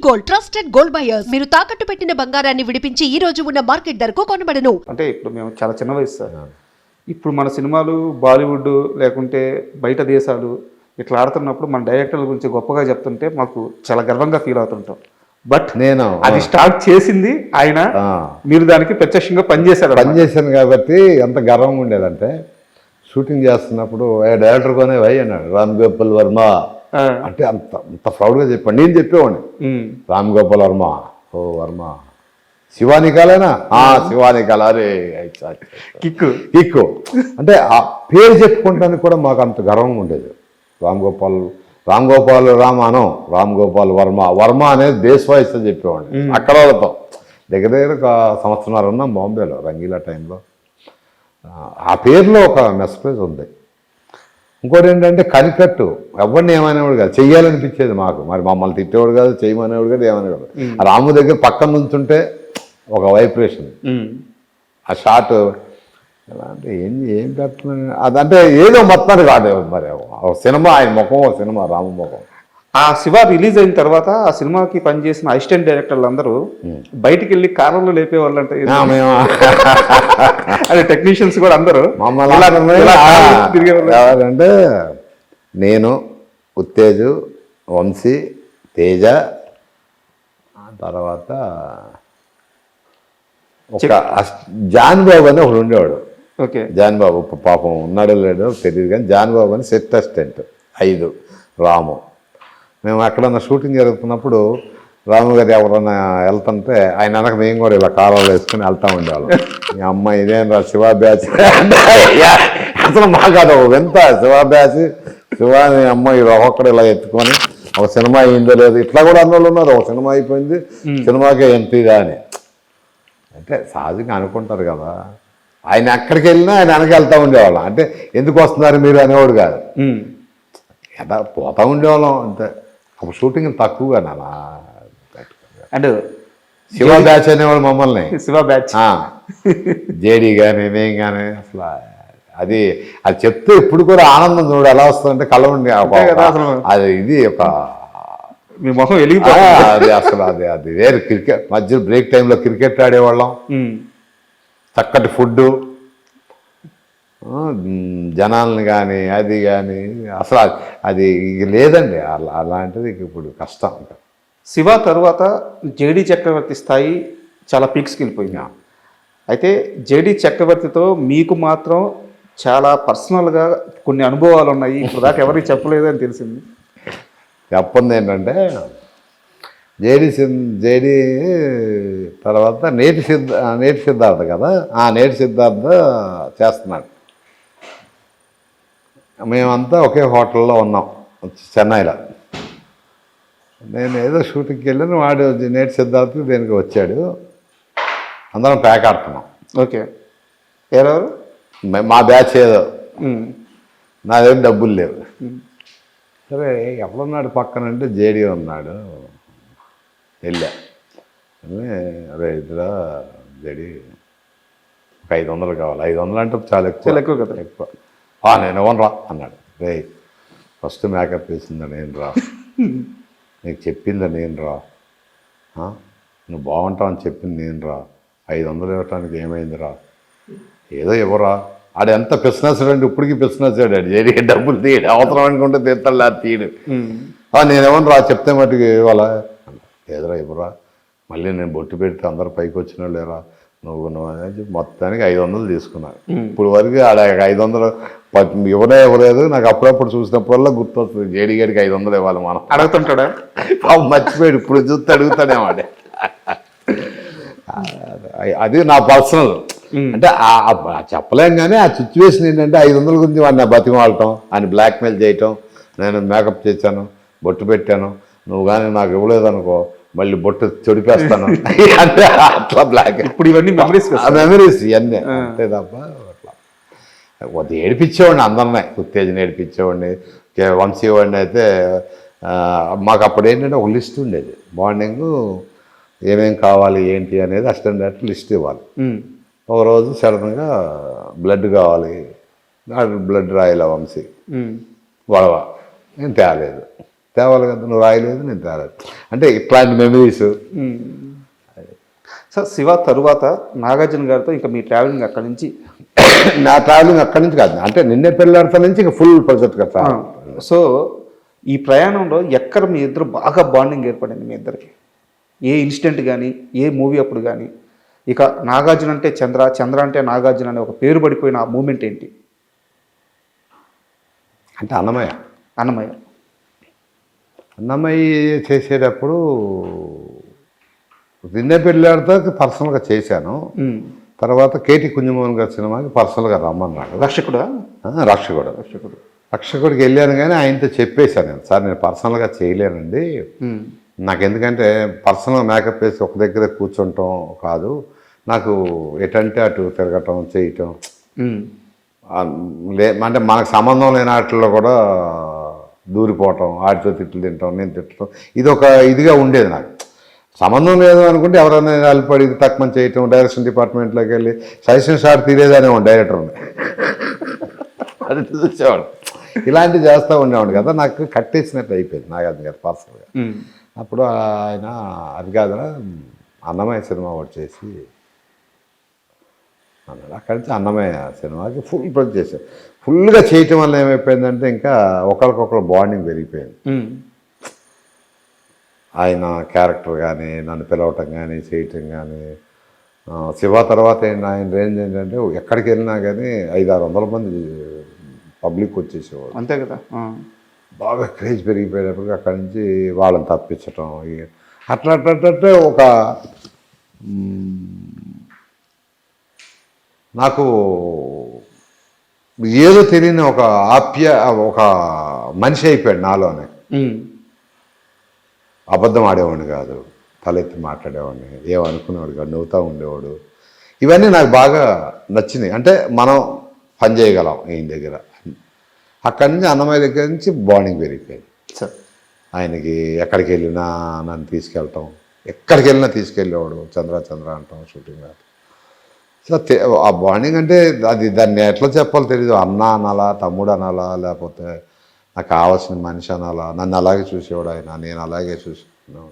Gold, trusted gold buyers. మీరు తాకట్టు పెట్టిన బంగారాన్ని విడిపించి ఈ రోజు ఉన్న మార్కెట్ ధరకు కొనబడను. అంటే ఇప్పుడు మేము చాలా చిన్న వయసు సార్. ఇప్పుడు మన సినిమాలు బాలీవుడ్ లేకుంటే బయట దేశాలు ఇట్లా ఆడుతున్నప్పుడు మన డైరెక్టర్ల గురించి గొప్పగా చెప్తుంటే మాకు చాలా గర్వంగా ఫీల్ అవుతుంటాం. బట్ నేను అది స్టార్ట్ చేసింది ఆయన, మీరు దానికి ప్రత్యక్షంగా పనిచేశాను కాబట్టి ఎంత గర్వంగా ఉండేదంటే షూటింగ్ చేస్తున్నప్పుడు డైరెక్టర్ కొనే వై అన్నాడు రామ్ గోపాల్ వర్మ అంటే అంత అంత ప్రౌడ్గా చెప్పాడు. నేను చెప్పేవాడిని రామ్ గోపాల్ వర్మ, ఓ వర్మ శివాని కాలేనా, శివాని కాల, అరే కిక్కు అంటే ఆ పేరు చెప్పుకుంటానికి కూడా మాకు అంత గర్వంగా ఉండేది. రామ్ గోపాల్ రామ్ గోపాల్ వర్మ అనేది బేస్ వాయిస్ అని చెప్పేవాడిని. అక్కడ వాళ్ళతో దగ్గర ఒక సంవత్సరాలు ఉన్నాం బాంబేలో రంగీలా టైంలో. ఆ పేరులో ఒక మెసేజ్ ఉంది. ఇంకోటి ఏంటంటే కనికట్టు, ఎవరిని ఏమనేవాడు కాదు, చెయ్యాలనిపించేది మాకు. మరి మమ్మల్ని తిట్టేవాడు కాదు, చేయమనేవాడు కాదు, ఏమనేవాడు. రాము దగ్గర పక్కన నుంచుంటే ఒక వైబ్రేషన్, ఆ షాట్ ఎలా అంటే ఏం పెడుతున్నాను అదంటే ఏదో మొత్తాన్ని కాదు. మరి సినిమా ఆయన ముఖం, సినిమా రాము ముఖం. ఆ శివ రిలీజ్ అయిన తర్వాత ఆ సినిమాకి పనిచేసిన అసిస్టెంట్ డైరెక్టర్లు అందరూ బయటికి వెళ్ళి కార్లలో లేపేవాళ్ళు అంటే అదే టెక్నీషియన్స్ కూడా అందరూ ఎవరంటే నేను, ఉత్తేజు, వంశీ, తేజ, తర్వాత ఒక జాన్ బాబు అని ఒకడు ఉండేవాడు. ఓకే, జాన్ బాబు పాపం ఉన్నాడో లేడో తెలియదు కానీ జాన్ బాబు అని సెట్ అసిస్టెంట్ 5, రాము. మేము ఎక్కడన్నా షూటింగ్ జరుగుతున్నప్పుడు రాము గారు ఎవరన్నా వెళ్తుంటే ఆయన వెనక మేము కూడా ఇలా కాలంలో వేసుకుని వెళ్తూ ఉండేవాళ్ళం. మీ అమ్మ ఇదేం రా శివ బ్యాచ్ అసలు మాకు అది వింత. శివ బ్యాచ్, శివాని అమ్మ ఈ ఒక్కొక్కడు ఇలా ఎత్తుకొని ఒక సినిమా అయిందో లేదు ఇట్లా కూడా అన్నోళ్ళు ఉన్నారు. ఒక సినిమా అయిపోయింది, సినిమాకే ఎంత ఇదా అని అంటే సహజంగా అనుకుంటారు కదా. ఆయన ఎక్కడికి వెళ్ళినా ఆయన వెనక వెళ్తూ ఉండేవాళ్ళం. అంటే ఎందుకు వస్తున్నారు మీరు అనేవాడు కాదు, ఎలా పోతూ ఉండేవాళ్ళం అంతే. ఒక షూటింగ్ తక్కువగా నానా అండ్ శివ బ్యాచ్ అనేవాళ్ళు మమ్మల్ని. శివ బ్యాచ్ జేడీ కానీ నేను కానీ అసలు అది చెప్తే ఇప్పుడు కూడా ఆనందం చూడు ఎలా వస్తుందంటే కళ్ళ ఉండి అది ఇది ఒక మీ మొహం అది అసలు అది వేరు. క్రికెట్ మధ్య బ్రేక్ టైంలో క్రికెట్ ఆడేవాళ్ళం, చక్కటి ఫుడ్డు, జనాల్ని కానీ అది కానీ అసలు అది లేదండి. అలాంటిది ఇప్పుడు కష్టం. శివ తర్వాత జేడీ చక్రవర్తి స్థాయి చాలా పీక్స్కి వెళ్ళిపోయింది. అయితే జేడీ చక్రవర్తితో మీకు మాత్రం చాలా పర్సనల్గా కొన్ని అనుభవాలు ఉన్నాయి, ఇప్పుడు దాకా ఎవరికి చెప్పలేదు అని తెలిసింది. చెప్పంది ఏంటంటే జేడీ తర్వాత నేటి సిద్ధార్థ కదా, నేటి సిద్ధార్థ చేస్తున్నాడు. మేమంతా ఒకే హోటల్లో ఉన్నాం చెన్నైలో. నేను ఏదో షూటింగ్కి వెళ్ళాను, వాడు నేటి సిద్ధార్థకి దేనికి వచ్చాడు, అందరం ప్యాక్ ఆడుతున్నాం. ఓకే, ఎవరెవరు? మా బ్యాచ్ ఏదో, నా దగ్గర డబ్బులు లేవు. సరే ఎవరున్నాడు పక్కనంటే జేడీ ఉన్నాడు. వెళ్ళా, అరే ఇద్దరా జేడీ 500 కావాలి. 500 అంటే చాలా ఎక్కువ కదా. ఎక్కువ నేను ఇవ్వను రా అన్నాడు. రే ఫస్ట్ మేకప్ వేసిందా నేను రా, నీకు చెప్పిందా నేను రా, నువ్వు బాగుంటావు అని చెప్పింది నేను రా, 500 ఇవ్వటానికి ఏమైందిరా, ఏదో ఇవ్వరా. ఆడు ఎంత పిసినసాడు అంటే ఇప్పటికీ పిసినసాడు. ఆడు జేడీ డబ్బులు తీయడు, అవసరం అనుకుంటే తీస్తాడు, అది తీయడు. నేను ఏమన్నా రా చెప్తే మటుకు ఇవ్వాలా, ఏదరా ఇవ్వరా, మళ్ళీ నేను బొట్టు పెడితే అందరు పైకి వచ్చినా లేరా, నువ్వు అని చెప్పి మొత్తానికి 500 తీసుకున్నాను. ఇప్పుడు వరకు ఆడ 500 ఇవ్వలేదు. నాకు అప్పుడప్పుడు చూసినప్పుడల్లా గుర్తొస్తుంది జేడీ గారికి 500 ఇవ్వాలి. మనం అడుగుతుంటాడా, మర్చిపోయాడు, ఇప్పుడు చూస్తే అడుగుతాడేమాడే. అది నా పర్సనల్ అంటే చెప్పలేం కానీ ఆ సిచ్యువేషన్ ఏంటంటే 500 గురించి వాడిని బతిమాలటం, ఆయన బ్లాక్మెయిల్ చేయటం. నేను మేకప్ చేశాను, బొట్టు పెట్టాను, నువ్వు కానీ నాకు ఇవ్వలేదనుకో మళ్ళీ బొట్టు చెడిపేస్తాను అంటే అట్లా బ్లాక్. ఇప్పుడు ఇవన్నీ మెమరీస్ ఇవన్నీ అంతే తప్ప అట్లా కొద్ది ఏడిపించేవాడిని అందరినీ. ఉత్తేజం ఏడిపించేవాడిని, వంశీ వాడిని అయితే మాకు అప్పుడు ఏంటంటే ఒక లిస్ట్ ఉండేది. మార్నింగ్ ఏమేం కావాలి ఏంటి అనేది అసిస్టెంట్ డైరెక్టర్ లిస్ట్ ఇవ్వాలి. ఒకరోజు సడన్గా బ్లడ్ కావాలి, బ్లడ్ రాయాల వంశీ గొడవ, నేను తేలేదు. తేవాలి కదా, నువ్వు రాయలేదు నేను తేలేదు. అంటే ఇట్లాంటి మెమరీస్. సార్ శివ తరువాత నాగార్జున గారితో ఇంకా మీ ట్రావెలింగ్ అక్కడి నుంచి నా ట్రావెలింగ్ అక్కడి నుంచి కాదు, అంటే నిన్నే పెళ్ళాడతా నుంచి ఇంకా ఫుల్ ప్రాజెక్ట్ కదా. సో ఈ ప్రయాణంలో ఎక్కడ మీ ఇద్దరు బాగా బాండింగ్ ఏర్పడింది మీ ఇద్దరికి? ఏ ఇన్సిడెంట్ కానీ, ఏ మూవీ అప్పుడు కానీ, ఇక నాగార్జున అంటే చంద్ర, చంద్ర అంటే నాగార్జున అనే ఒక పేరు పడిపోయిన ఆ మూమెంట్ ఏంటి? అంటే అన్నమయ్య చేసేటప్పుడు నిన్నే పెళ్ళాడితో పర్సనల్గా చేశాను. తర్వాత కేటీ కుంజమోహన్ గారి సినిమాకి పర్సనల్గా రమ్మన్నాడు. రక్షకుడా? రక్షకుడికి వెళ్ళాను, కానీ ఆయనతో చెప్పేశాను నేను, సార్ నేను పర్సనల్గా చేయలేనండి, నాకు ఎందుకంటే పర్సనల్ మేకప్ వేసి ఒక దగ్గర కూర్చుంటాం కాదు, నాకు ఎటంటే అటు తిరగటం చేయటం అంటే మనకు సంబంధం లేని వాటిల్లో కూడా దూరిపోవటం, ఆడితో తిట్లు తింటాం, నేను తిట్టడం, ఇది ఒక ఇదిగా ఉండేది నాకు. సంబంధం లేదు అనుకుంటే ఎవరైనా నిలబడి తక్కువ చేయటం, డైరెక్షన్ డిపార్ట్మెంట్లోకి వెళ్ళి సజెషన్ షాట్ తీరేదనేవాడు డైరెక్టర్ని, అది చూసేవాడు. ఇలాంటివి చేస్తూ ఉండేవాడు కదా, నాకు కట్టేసినట్టు అయిపోయింది నాగార్జున గారు పర్సనల్గా. అప్పుడు ఆయన అది కాదురా అన్నమయ్య సినిమా ఒకటి చేసి అన్నాడు. అక్కడి నుంచి అన్నమయ్య సినిమాకి ఫుల్ ప్రొజెక్ట్ చేశారు. ఫుల్గా చేయటం వల్ల ఏమైపోయిందంటే ఇంకా ఒకరికొకరు బాండింగ్ పెరిగిపోయింది. ఆయన క్యారెక్టర్ కానీ, నన్ను పిలవటం కానీ, చేయటం కానీ. శివ తర్వాత ఆయన రేంజ్ ఏంటంటే ఎక్కడికి వెళ్ళినా కానీ 500-600 మంది పబ్లిక్ వచ్చేసేవాడు. అంతే కదా. బాగా క్రేజ్ పెరిగిపోయినప్పుడు అక్కడి నుంచి వాళ్ళని తప్పించటం, అట్లా ఒక నాకు ఏదో తెలియని ఒక ఒక మనిషి అయిపోయాడు నాలోనే. అబద్ధం ఆడేవాడిని కాదు, తలెత్తి మాట్లాడేవాడిని, ఏమనుకునేవాడు కాదు, నవ్వుతూ ఉండేవాడు. ఇవన్నీ నాకు బాగా నచ్చినాయి. అంటే మనం పని చేయగలం ఈయన దగ్గర. అక్కడి నుంచి అన్నమయ్య దగ్గర నుంచి బాండింగ్ పెరిగిపోయింది. ఆయనకి ఎక్కడికి వెళ్ళినా నన్ను తీసుకెళ్ళటం, ఎక్కడికి వెళ్ళినా తీసుకెళ్ళేవాడు, చంద్ర అంటాం షూటింగ్. సో ఆ బాండింగ్ అంటే దాన్ని ఎట్లా చెప్పాలో తెలియదు. అన్న అనాలా, తమ్ముడు అనాలా, లేకపోతే నాకు కావాల్సిన మనిషి అనాలా. నన్ను అలాగే చూసేవాడు ఆయన, నేను అలాగే చూసుకున్నాను.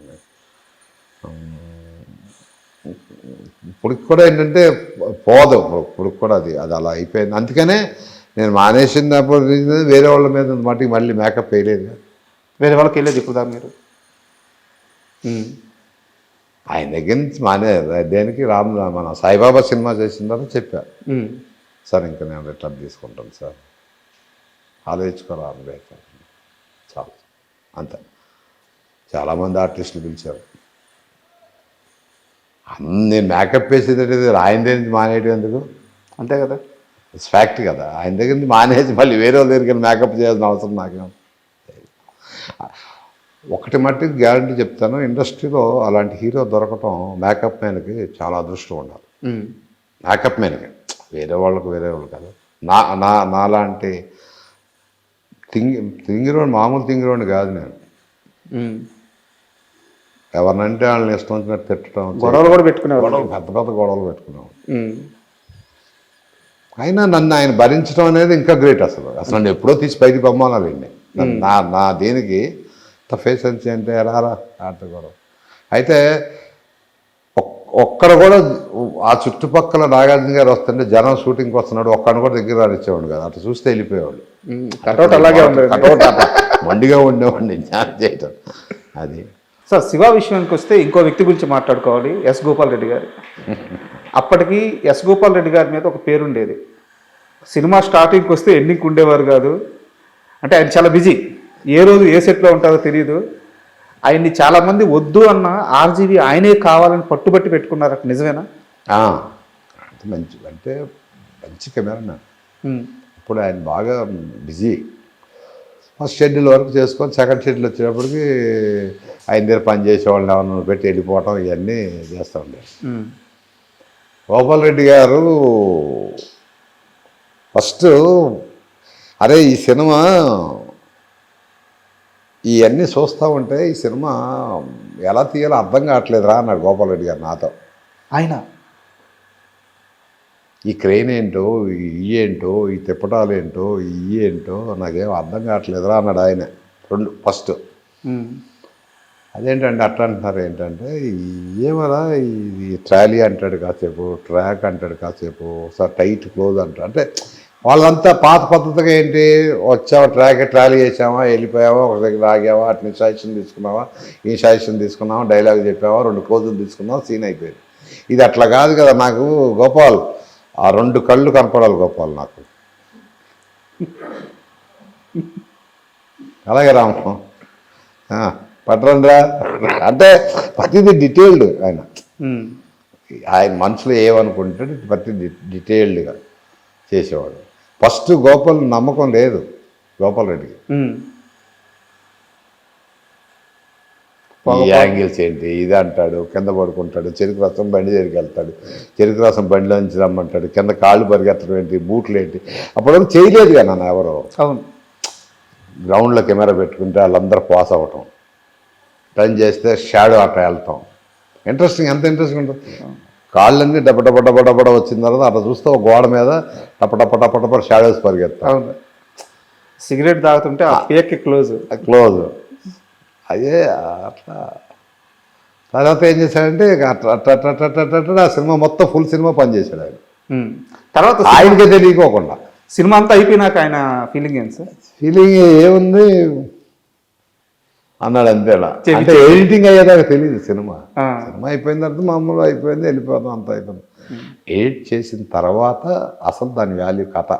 ఇప్పటికి కూడా ఏంటంటే పోదు, ఇప్పటికి కూడా అది అలా అయిపోయింది. అందుకనే నేను మానేసినప్పుడు వేరే వాళ్ళ మీద మటుకు మళ్ళీ మేకప్ వేయలేదు. వేరే వాళ్ళకి వెళ్ళేది ఇప్పుడు మీరు? ఆయన దగ్గర నుంచి దేనికి మన సాయిబాబా సినిమా చేసిన తర్వాత చెప్పారు, సార్ ఇంకా నేను రిటర్న్ తీసుకుంటాను సార్, ఆలోచించుకోవాలి చాలు అంతే. చాలామంది ఆర్టిస్టులు పిలిచారు. నేను మేకప్ వేసేది ఆయన దగ్గర నుంచి మానేయడం ఎందుకు? అంతే కదా, ఇట్స్ ఫ్యాక్ట్ కదా. ఆయన దగ్గర నుంచి మానేసి మళ్ళీ వేరే వాళ్ళ దగ్గరికి మేకప్ చేయాల్సిన అవసరం నాకేం. ఒకటి మట్టికి గ్యారంటీ చెప్తాను, ఇండస్ట్రీలో అలాంటి హీరో దొరకటం మేకప్ మ్యాన్కి చాలా అదృష్టం ఉండాలి. మేకప్ మ్యాన్కి, వేరే వాళ్ళకు కాదు. నాలాంటి తింగిరోని, మామూలు తింగిరోని కాదు నేను. ఎవరినంటే వాళ్ళని ఇష్టం వచ్చినట్టు తిట్టడం, గొడవలు కూడా పెట్టుకునేవాడు, పెద్ద గొడవలు పెట్టుకునేవాడు. అయినా నన్ను ఆయన భరించడం అనేది ఇంకా గ్రేట్. అసలు నన్ను ఎప్పుడో తీసి బయటికి పంపాలండి. నా దేనికి ఫేస్ అంచి అంటే రారా ఆట గొడవ. అయితే ఒక్కడ కూడా ఆ చుట్టుపక్కల నాగార్జున గారు వస్తుంటే జనం షూటింగ్కి వస్తున్నాడు, ఒక్కడిని కూడా దగ్గర రానిచ్చేవాడు కదా. అట్లా చూస్తే వెళ్ళిపోయేవాడు. కటౌట్ అలాగే కటౌట్ మండిగా ఉండేవాడిని జ్ఞానం చేయటం. అది సార్ శివ విషయానికి వస్తే ఇంకో వ్యక్తి గురించి మాట్లాడుకోవాలి, ఎస్ గోపాల్ రెడ్డి గారు. అప్పటికి ఎస్ గోపాల్ రెడ్డి గారి మీద ఒక పేరుండేది. సినిమా స్టార్టింగ్కి వస్తే ఎండింగ్కి ఉండేవారు కాదు. అంటే ఆయన చాలా బిజీ, ఏ రోజు ఏ సెట్లో ఉంటారో తెలియదు. ఆయన్ని చాలామంది వద్దు అన్న ఆర్జీవి ఆయనే కావాలని పట్టుబట్టి పెట్టుకున్నారు. అక్కడ నిజమేనా? మంచి కెమెరా. ఇప్పుడు ఆయన బాగా బిజీ. ఫస్ట్ షెడ్యూల్ వరకు చేసుకొని సెకండ్ షెడ్యూల్ వచ్చేటప్పటికి ఆయన దగ్గర పని చేసేవాళ్ళని ఎవరిని పెట్టి వెళ్ళిపోవటం ఇవన్నీ చేస్తూ ఉండేది. గోపాల్ రెడ్డి గారు ఫస్ట్ అరే ఈ సినిమా ఇవన్నీ చూస్తూ ఉంటే ఈ సినిమా ఎలా తీయాలో అర్థం కావట్లేదురా అన్నాడు గోపాల్ రెడ్డి గారు నాతో. ఆయన ఈ క్రెయిన్ ఏంటో, ఈ ఏంటో, ఈ తిప్పటాలు ఏంటో, ఈ ఏంటో నాకేం అర్థం కావట్లేదురా అన్నాడు ఆయన. ఫస్ట్ అదేంటంటే అట్లా అంటున్నారు ఏంటంటే ఏమరా ఇది ట్రాలీ అంటాడు కాసేపు, ట్రాక్ అంటాడు కాసేపు, ఒకసారి టైట్ క్లోజ్ అంటాడు. అంటే వాళ్ళంతా పాత పద్ధతిగా ఏంటి, వచ్చావా ట్రాలీ చేసావా, వెళ్ళిపోయావా, ఒక దగ్గర ఆగావా, అట్ని సజెషన్ తీసుకున్నావా, ఈ సజెషన్ తీసుకున్నావా, డైలాగ్ చెప్పావా, 2 క్లోజులు తీసుకున్నావా, సీన్ అయిపోయింది. ఇది అట్లా కాదు కదా. నాకు గోపాల్ ఆ 2 కళ్ళు కనపడాలి గోపాల్ నాకు. అలాగే రాము పట్టరండ్రా అంటే ప్రతిదీ డీటెయిల్డ్. ఆయన మనసులో ఏమనుకుంటాడు ప్రతి డీటెయిల్డ్గా చేసేవాడు. ఫస్ట్ గోపాల్ నమ్మకం లేదు గోపాల్ రెడ్డికి. ఈ యాంగిల్స్ ఏంటి, ఇది అంటాడు, కింద పడుకుంటాడు, చెరుకు రసం బండి దగ్గరికి వెళ్తాడు, చెరుకు రసం బండిలోంచి రమ్మంటాడు, కింద కాళ్ళు పరిగెత్తడం ఏంటి, బూట్లు ఏంటి, అప్పుడు చేయలేదు కదా నన్ను ఎవరో. అవును, గ్రౌండ్లో కెమెరా పెట్టుకుంటే వాళ్ళందరూ పాస్ అవ్వటం, టర్న్ చేస్తే షాడో అట్లా వెళ్తాం. ఇంట్రెస్టింగ్, ఎంత ఇంట్రెస్టింగ్ ఉంటుంది. కాళ్ళన్నీ డబ్బడ వచ్చిన తర్వాత అట్లా చూస్తే ఒక గోడ మీద టపటప షాడోస్ పరిగెత్తాం. అవును, సిగరెట్ తాగుతుంటే ఆ పేక్ క్లోజ్. అదే అట్లా. తర్వాత ఏం చేశాడంటే అట్లా ఆ సినిమా మొత్తం ఫుల్ సినిమా పనిచేశాడు ఆయన. తర్వాత ఆయనకే తెలియకోకుండా సినిమా అంతా అయిపోయినాక ఆయన ఫీలింగ్ ఏంటి సార్? ఫీలింగ్ ఏముంది అన్నాడు అంతేలా. అంటే ఎడిటింగ్ అయ్యేదాకా తెలియదు సినిమా. సినిమా అయిపోయిన తర్వాత మామూలు అయిపోయింది, వెళ్ళిపోతాం, అంత అయిపోయింది. ఎడిట్ చేసిన తర్వాత అసలు దాని వాల్యూ కథ.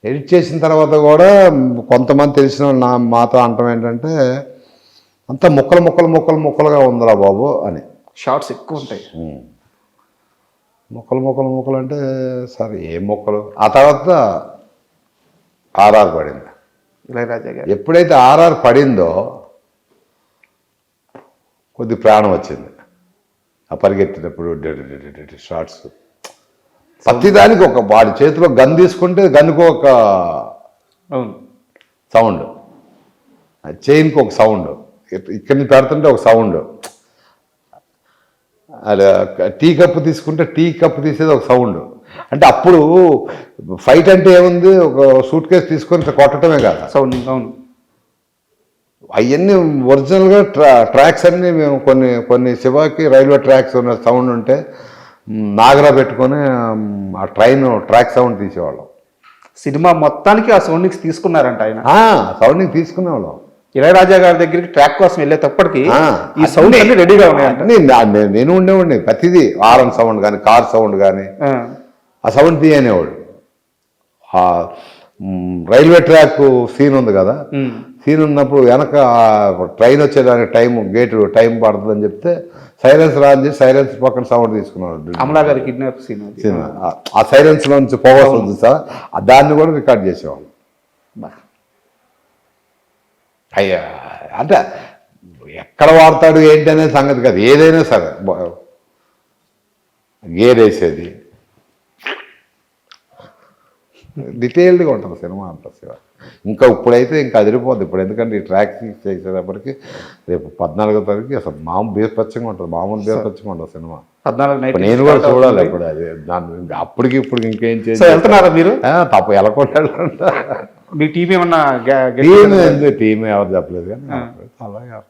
ఎడిట్ చేసిన తర్వాత కూడా కొంతమంది తెలిసిన వాళ్ళు మాతో అంటాం ఏంటంటే అంత ముక్కలుగా ఉందిరా బాబు అని. షార్ట్స్ ఎక్కువ ఉంటాయి. ముక్కలు అంటే సరే ఏం మొక్కలు. ఆ తర్వాత ఆర్ఆర్ పడింది. ఇళయరాజా గారు ఎప్పుడైతే ఆర్ఆర్ పడిందో కొద్ది ప్రాణం వచ్చింది. ఆ పరిగెత్తినప్పుడు షార్ట్స్ ప్రతిదానికి ఒక వాడి చేతిలో గన్ తీసుకుంటే గన్నుకు ఒక సౌండ్, చైన్కి ఒక సౌండ్, ఇక్కడి నుంచి పెడుతుంటే ఒక సౌండ్, అలా టీ కప్పు తీసుకుంటే టీ కప్పు తీసేది ఒక సౌండ్. అంటే అప్పుడు ఫైట్ అంటే ఏముంది, ఒక సూట్ కేసు తీసుకొని కొట్టడమే కదా సౌండ్. అవును, అవన్నీ ఒరిజినల్గా ట్రాక్స్ అన్నీ మేము కొన్ని శివాకి రైల్వే ట్రాక్స్ ఉన్న సౌండ్ ఉంటే నాగరా పెట్టుకొని ఆ ట్రాక్ సౌండ్ తీసేవాళ్ళం. సినిమా మొత్తానికి ఆ సౌండింగ్స్ తీసుకున్నారంట ఆయన. సౌండింగ్ తీసుకునేవాళ్ళం. ఇళయరాజా గారి దగ్గరికి ట్రాక్ కోసం వెళ్ళేటప్పటికి ఈ సౌండ్ అన్ని రెడీగా ఉన్నాయంట. నేను ఉండేవాడిని. ప్రతిదీ హారన్ సౌండ్ కానీ, కార్ సౌండ్ కానీ ఆ సౌండ్ తీయనేవాడు. రైల్వే ట్రాక్ సీన్ ఉంది కదా, సీన్ ఉన్నప్పుడు వెనక ట్రైన్ వచ్చేదానికి గేటు టైం పడుతుందని చెప్తే సైలెన్స్ ఆన్ చేసి సైలెన్స్ పక్కన సౌండ్ తీసుకున్నాడు. అమలా గారి కిడ్నాప్ సీన్, ఆ సైలెన్స్ లో నుంచి పొగ వస్తుంది సార్, దాన్ని కూడా రికార్డ్ చేసేవాళ్ళు. అయ్యా అంటే ఎక్కడ వాడతాడు ఏంటి అనే సంగతి కాదు, ఏదైనా సరే గేర్ వేసేది డీటెయిల్డ్గా ఉంటుంది సినిమా అంతా. ఇంకా ఇప్పుడైతే ఇంకా అదిరిపోద్ది. ఇప్పుడు ఎందుకంటే ఈ ట్రాక్ చేసేటప్పటికి రేపు 14వ తారీఖు అసలు మామూలు బీభత్సంగా ఉంటుంది. మామూలు బీభత్సంగా ఉంటుంది సినిమా. 14 నేను కూడా చూడాలి ఇప్పుడు. అది దాన్ని అప్పటికి ఇప్పుడు ఇంకేం చేసి వెళ్తున్నారా మీరు? తప్పు ఎలా కొట్టాలంట. మీ టీం ఏమన్నా టీం ఎవరు చెప్పలేదు కానీ అలాగే